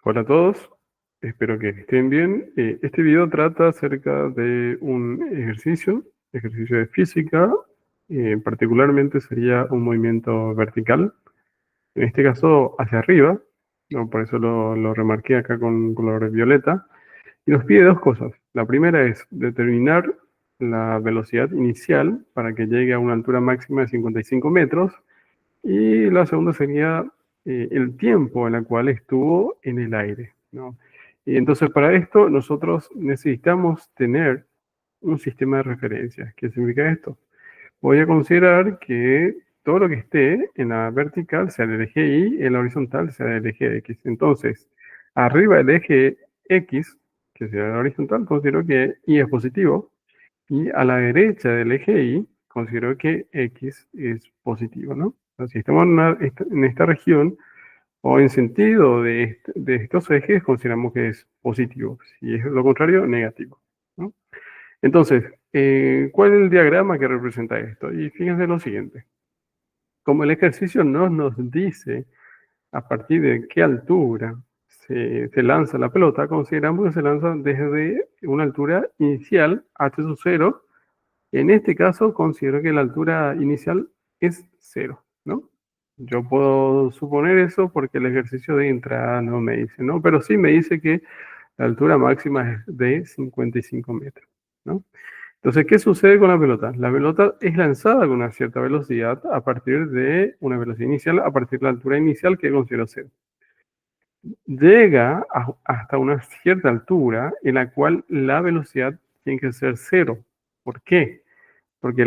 Hola a todos, espero que estén bien. Este video trata acerca de un ejercicio de física, particularmente sería un movimiento vertical, en este caso hacia arriba, ¿no? Por eso lo remarqué acá con color violeta, y nos pide dos cosas. La primera es determinar la velocidad inicial para que llegue a una altura máxima de 55 metros, y la segunda sería el tiempo en el cual estuvo en el aire, ¿no? Y entonces para esto nosotros necesitamos tener un sistema de referencia. ¿Qué significa esto? Voy a considerar que todo lo que esté en la vertical sea del eje Y, en la horizontal sea del eje X. Entonces, arriba del eje X, que sea la horizontal, considero que Y es positivo. Y a la derecha del eje Y, considero que X es positivo, ¿no? O sea, si estamos en esta región o en sentido de estos ejes, consideramos que es positivo. Si es lo contrario, negativo, ¿no? Entonces, ¿cuál es el diagrama que representa esto? Y fíjense lo siguiente. Como el ejercicio no nos dice a partir de qué altura se lanza la pelota, consideramos que se lanza desde una altura inicial, h sub 0. En este caso, considero que la altura inicial es 0, ¿no? Yo puedo suponer eso porque el ejercicio de entrada no me dice, ¿no? Pero sí me dice que la altura máxima es de 55 metros, ¿no? Entonces, ¿qué sucede con la pelota? La pelota es lanzada con una cierta velocidad a partir de una velocidad inicial, a partir de la altura inicial que considero 0. Llega hasta una cierta altura en la cual la velocidad tiene que ser 0. ¿Por qué? Porque,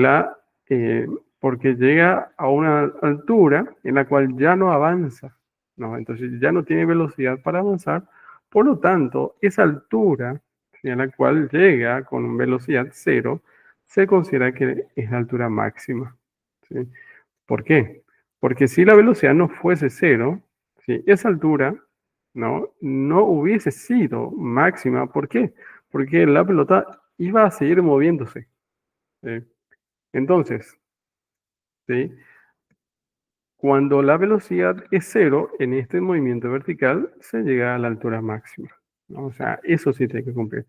eh, porque llega a una altura en la cual ya no avanza, ¿no? Entonces ya no tiene velocidad para avanzar, por lo tanto, esa altura, ¿sí?, a la cual llega con velocidad 0, se considera que es la altura máxima, ¿sí? ¿Por qué? Porque si la velocidad no fuese 0, ¿sí?, esa altura, no hubiese sido máxima. ¿Por qué? Porque la pelota iba a seguir moviéndose, ¿sí? Entonces, ¿sí?, cuando la velocidad es 0, en este movimiento vertical se llega a la altura máxima, ¿no? O sea, eso sí tiene que cumplir.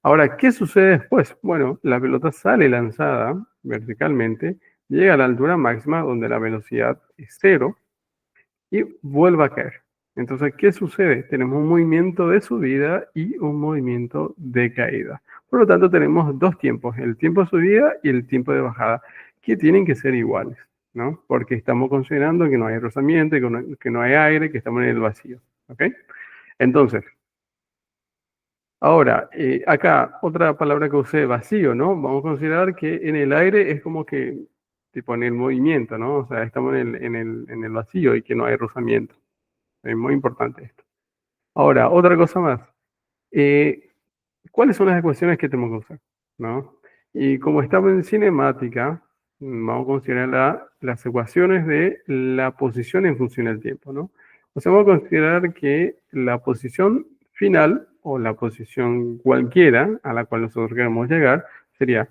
Ahora, ¿qué sucede después? Bueno, la pelota sale lanzada verticalmente, llega a la altura máxima donde la velocidad es 0 y vuelve a caer. Entonces, ¿qué sucede? Tenemos un movimiento de subida y un movimiento de caída. Por lo tanto, tenemos dos tiempos, el tiempo de subida y el tiempo de bajada, que tienen que ser iguales, ¿no? Porque estamos considerando que no hay rozamiento, que no hay aire, que estamos en el vacío, ¿ok? Entonces, ahora, acá otra palabra que usé, vacío, ¿no? Vamos a considerar que en el aire es como que, tipo en el movimiento, ¿no? O sea, estamos en el vacío y que no hay rozamiento. Es muy importante esto. Ahora, otra cosa más. Eh, ¿Cuáles son las ecuaciones que tenemos que usar? ¿No? Y como estamos en cinemática, vamos a considerar las ecuaciones de la posición en función del tiempo, ¿no? O sea, vamos a considerar que la posición final o la posición cualquiera a la cual nosotros queremos llegar sería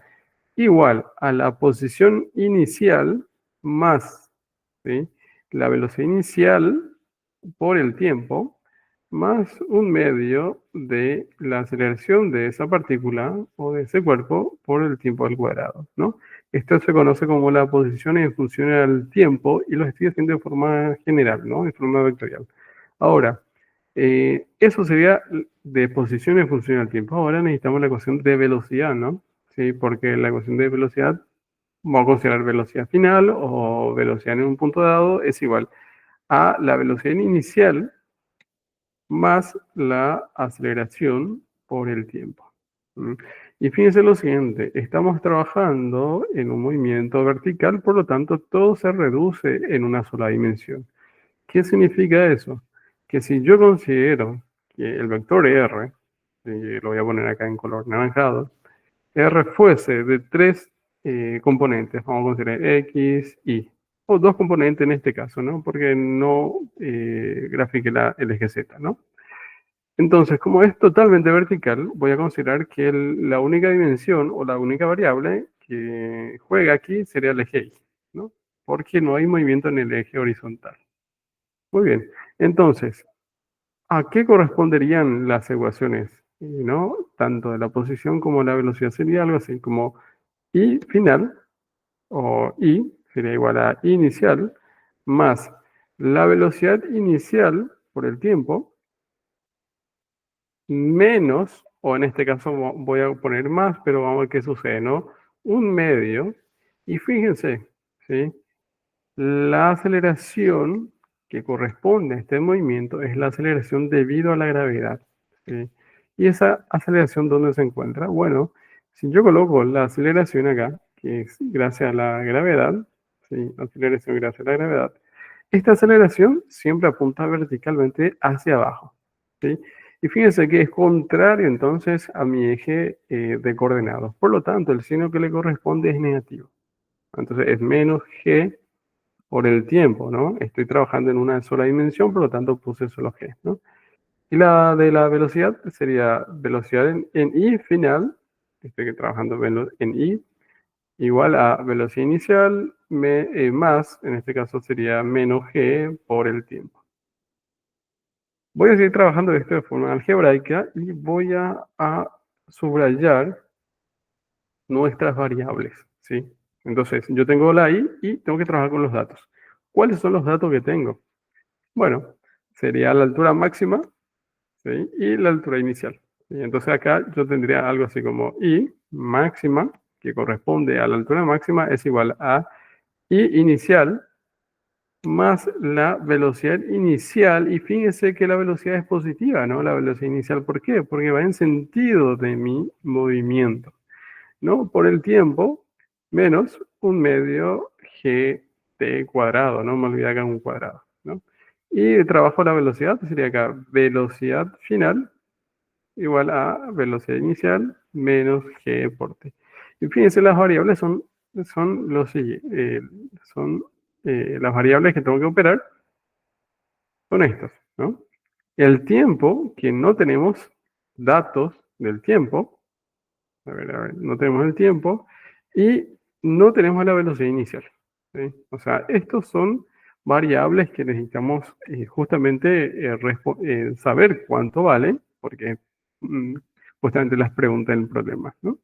igual a la posición inicial más, ¿sí?, la velocidad inicial por el tiempo, más un medio de la aceleración de esa partícula o de ese cuerpo por el tiempo al cuadrado, ¿no? Esto se conoce como la posición en función al tiempo y lo estoy haciendo de forma general, ¿no? De forma vectorial. Ahora, eso sería de posición en función al tiempo. Ahora necesitamos la ecuación de velocidad, ¿no? Sí, porque la ecuación de velocidad, vamos a considerar velocidad final o velocidad en un punto dado, es igual a la velocidad inicial más la aceleración por el tiempo. ¿Mm? Y fíjense lo siguiente, estamos trabajando en un movimiento vertical, por lo tanto todo se reduce en una sola dimensión. ¿Qué significa eso? Que si yo considero que el vector R, y lo voy a poner acá en color naranjado, R fuese de tres componentes, vamos a considerar X, Y, o dos componentes en este caso, ¿no? Porque no grafique el eje Z, ¿no? Entonces, como es totalmente vertical, voy a considerar que la única dimensión o la única variable que juega aquí sería el eje Y, ¿no? Porque no hay movimiento en el eje horizontal. Muy bien, entonces, ¿A qué corresponderían las ecuaciones? ¿No? Tanto de la posición como la velocidad sería algo así como I final, o I sería igual a inicial, más la velocidad inicial por el tiempo, menos, o en este caso voy a poner más, pero vamos a ver qué sucede, ¿no? Un medio, y fíjense, ¿sí? La aceleración que corresponde a este movimiento es la aceleración debido a la gravedad, ¿sí? ¿Y esa aceleración dónde se encuentra? Bueno, si yo coloco la aceleración acá, que es gracias a la gravedad, ¿sí? Aceleración gracias a la gravedad, esta aceleración siempre apunta verticalmente hacia abajo, ¿sí? Y fíjense que es contrario entonces a mi eje de coordenadas. Por lo tanto, el signo que le corresponde es negativo. Entonces es menos g por el tiempo, ¿no? Estoy trabajando en una sola dimensión, por lo tanto puse solo g, ¿no? Y la de la velocidad sería velocidad en i final, estoy trabajando en i, igual a velocidad inicial más, en este caso sería menos g por el tiempo. Voy a seguir trabajando esto de forma algebraica y voy a subrayar nuestras variables, ¿sí? Entonces, yo tengo la i y tengo que trabajar con los datos. ¿Cuáles son los datos que tengo? Bueno, sería la altura máxima, ¿sí? Y la altura inicial. Y entonces acá yo tendría algo así como i máxima, que corresponde a la altura máxima, es igual a i inicial más la velocidad inicial. Y fíjense que la velocidad es positiva, ¿no? La velocidad inicial, ¿por qué? Porque va en sentido de mi movimiento, ¿no? Por el tiempo menos un medio gt cuadrado, no me olvidé acá un cuadrado, ¿no? Y trabajo la velocidad, sería acá velocidad final igual a velocidad inicial menos g por t. Y fíjense, las variables son los siguientes, son las variables que tengo que operar, son estas, ¿no? El tiempo, que no tenemos datos del tiempo, a ver, no tenemos el tiempo y no tenemos la velocidad inicial, ¿sí? O sea, estos son variables que necesitamos justamente saber cuánto vale, porque mm, justamente las preguntas en el problema, ¿no?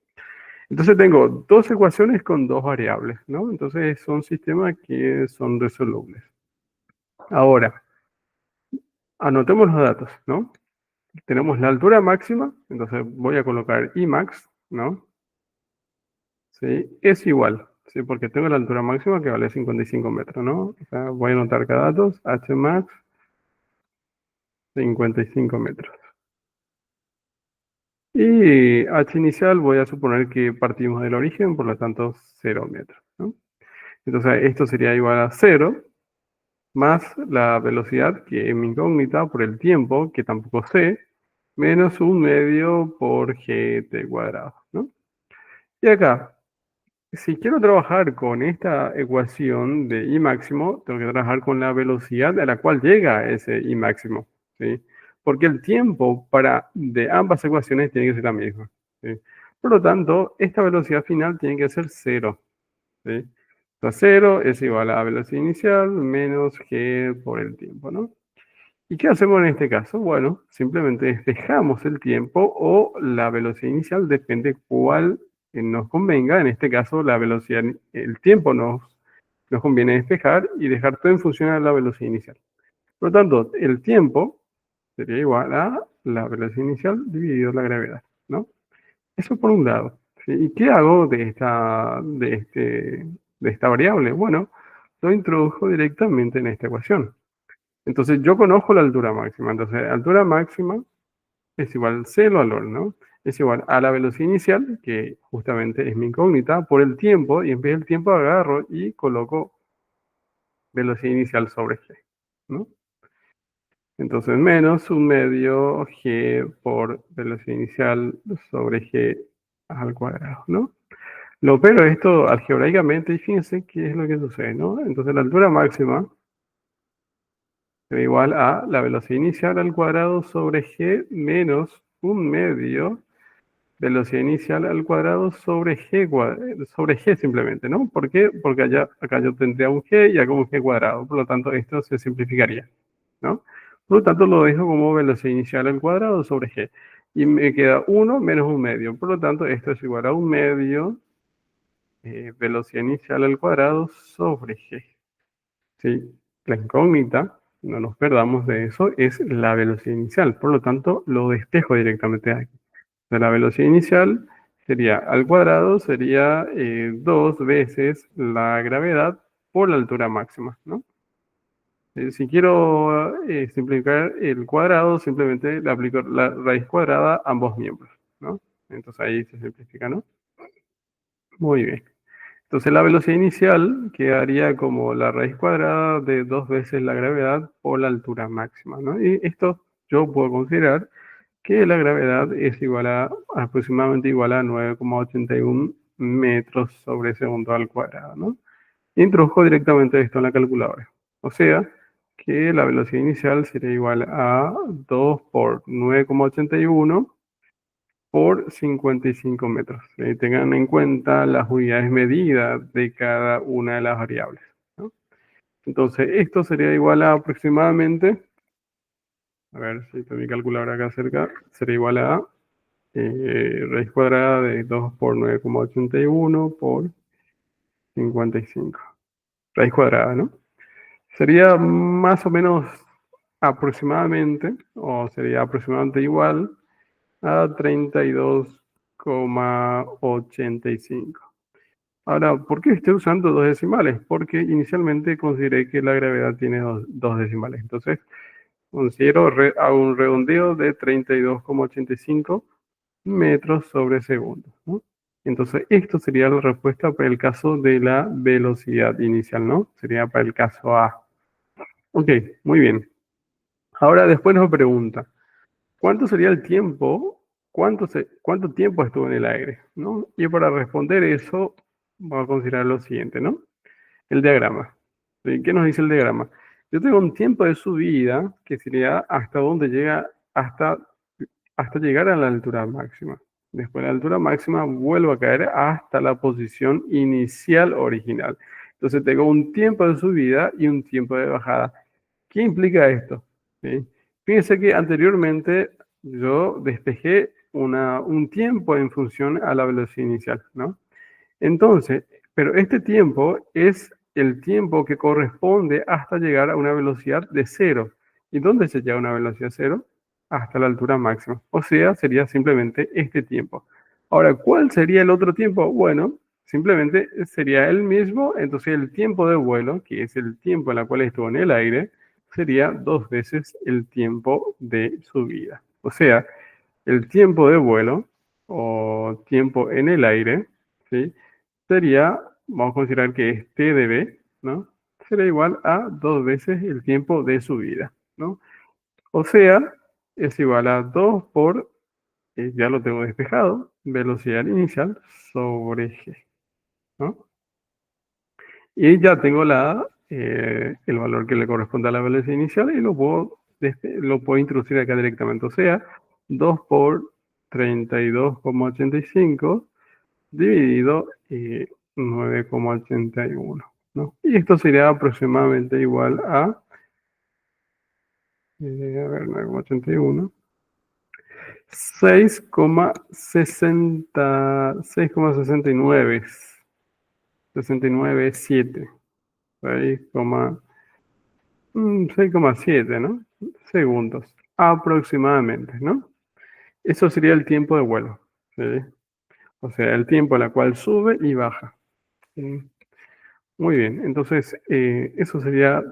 Entonces tengo dos ecuaciones con dos variables, ¿no? Entonces son sistemas que son resolubles. Ahora, anotemos los datos, ¿no? Tenemos la altura máxima, entonces voy a colocar Imax, ¿no? ¿Sí? Es igual, ¿sí? Porque tengo la altura máxima que vale 55 metros, ¿no? O sea, voy a anotar cada datos, H max, 55 metros. Y H inicial voy a suponer que partimos del origen, por lo tanto 0 metros, ¿no? Entonces esto sería igual a 0, más la velocidad, que es mi incógnita, por el tiempo, que tampoco sé, menos un medio por gt cuadrado, ¿no? Y acá, si quiero trabajar con esta ecuación de I máximo, tengo que trabajar con la velocidad a la cual llega ese I máximo, ¿sí? Porque el tiempo de ambas ecuaciones tiene que ser la misma, ¿sí? Por lo tanto, esta velocidad final tiene que ser 0, ¿sí? O sea, 0 es igual a velocidad inicial menos g por el tiempo, ¿no? ¿Y qué hacemos en este caso? Bueno, simplemente despejamos el tiempo o la velocidad inicial, depende cuál nos convenga. En este caso, la velocidad, el tiempo nos conviene despejar y dejar todo en función de la velocidad inicial. Por lo tanto, el tiempo sería igual a la velocidad inicial dividido la gravedad, ¿no? Eso por un lado, ¿sí? ¿Y qué hago de esta variable? Bueno, lo introdujo directamente en esta ecuación. Entonces yo conozco la altura máxima. Entonces, la altura máxima es igual a C el valor, ¿no? Es igual a la velocidad inicial, que justamente es mi incógnita, por el tiempo, y en vez del tiempo agarro y coloco velocidad inicial sobre G, ¿no? Entonces, menos un medio G por velocidad inicial sobre G al cuadrado, ¿no? Lo opero esto algebraicamente y fíjense qué es lo que sucede, ¿no? Entonces, la altura máxima igual a la velocidad inicial al cuadrado sobre g menos un medio velocidad inicial al cuadrado sobre g simplemente, ¿no? ¿Por qué? Porque acá yo tendría un g y acá un g cuadrado, por lo tanto esto se simplificaría, ¿no? Por lo tanto, lo dejo como velocidad inicial al cuadrado sobre g. Y me queda 1 menos 1/2. Por lo tanto, esto es igual a 1/2 velocidad inicial al cuadrado sobre g. ¿Sí? La incógnita, no nos perdamos de eso, es la velocidad inicial. Por lo tanto, lo despejo directamente aquí. De la velocidad inicial sería al cuadrado, sería 2 veces la gravedad por la altura máxima, ¿no? Si quiero simplificar el cuadrado, simplemente le aplico la raíz cuadrada a ambos miembros, ¿no? Entonces ahí se simplifica, ¿no? Muy bien. Entonces la velocidad inicial quedaría como la raíz cuadrada de 2 veces la gravedad por la altura máxima, ¿no? Y esto yo puedo considerar que la gravedad es igual a aproximadamente igual a 9,81 metros sobre segundo al cuadrado, ¿no? Introdujo directamente esto en la calculadora. O sea, que la velocidad inicial sería igual a 2 por 9,81 por 55 metros. Tengan en cuenta las unidades medidas de cada una de las variables, ¿no? Entonces, esto sería igual a aproximadamente, a ver si tengo mi calculadora acá cerca, sería igual a raíz cuadrada de 2 por 9,81 por 55. Raíz cuadrada, ¿no? Sería más o menos aproximadamente, o sería aproximadamente igual a 32,85. Ahora, ¿por qué estoy usando dos decimales? Porque inicialmente consideré que la gravedad tiene dos decimales. Entonces, considero a un redondeo de 32,85 metros sobre segundo, ¿no? Entonces, esto sería la respuesta para el caso de la velocidad inicial, ¿no? Sería para el caso A. Ok, muy bien. Ahora después nos pregunta, ¿cuánto sería el tiempo? ¿Cuánto tiempo estuvo en el aire? ¿No? Y para responder eso, vamos a considerar lo siguiente, ¿no? El diagrama. ¿Sí? ¿Qué nos dice el diagrama? Yo tengo un tiempo de subida que sería hasta donde llega, hasta llegar a la altura máxima. Después de la altura máxima vuelvo a caer hasta la posición inicial original. Entonces tengo un tiempo de subida y un tiempo de bajada. ¿Qué implica esto? ¿Sí? Fíjense que anteriormente yo despejé un tiempo en función a la velocidad inicial, ¿no? Entonces, pero este tiempo es el tiempo que corresponde hasta llegar a una velocidad de cero. ¿Y dónde se llega a una velocidad cero? Hasta la altura máxima. O sea, sería simplemente este tiempo. Ahora, ¿cuál sería el otro tiempo? Bueno, simplemente sería el mismo. Entonces, el tiempo de vuelo, que es el tiempo en el cual estuvo en el aire, sería 2 veces el tiempo de subida. O sea, el tiempo de vuelo o tiempo en el aire, ¿sí? Sería, vamos a considerar que es T de B, ¿no? Será igual a 2 veces el tiempo de subida, ¿no? O sea, es igual a 2 por, ya lo tengo despejado, velocidad inicial sobre G, ¿no? Y ya tengo el valor que le corresponde a la velocidad inicial y lo puedo introducir acá directamente. O sea, 2 por 32,85 dividido 9,81, ¿no? Y esto sería aproximadamente igual a, a ver, 9,81, 6,69, 69,7, 6,7, ¿no? Segundos, aproximadamente, ¿no? Eso sería el tiempo de vuelo, ¿sí? O sea, el tiempo en el cual sube y baja. ¿Sí? Muy bien, entonces eso sería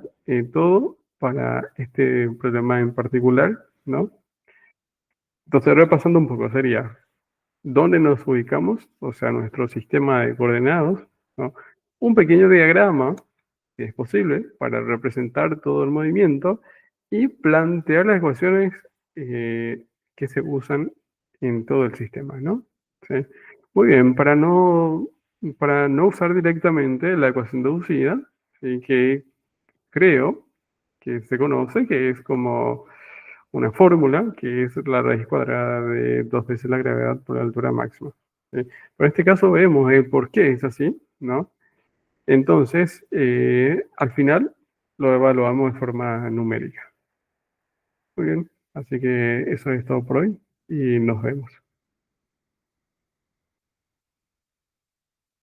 todo para este problema en particular, ¿no? Entonces, repasando un poco, sería dónde nos ubicamos, o sea, nuestro sistema de coordenadas, ¿no? Un pequeño diagrama, si es posible, para representar todo el movimiento y plantear las ecuaciones que se usan en todo el sistema, ¿no? ¿Sí? Muy bien, para no usar directamente la ecuación deducida, ¿sí? Que creo que se conoce, que es como una fórmula, que es la raíz cuadrada de 2 veces la gravedad por la altura máxima. ¿Sí? Pero en este caso vemos el por qué es así, ¿no? Entonces, al final lo evaluamos de forma numérica. Muy bien. Así que eso es todo por hoy y nos vemos.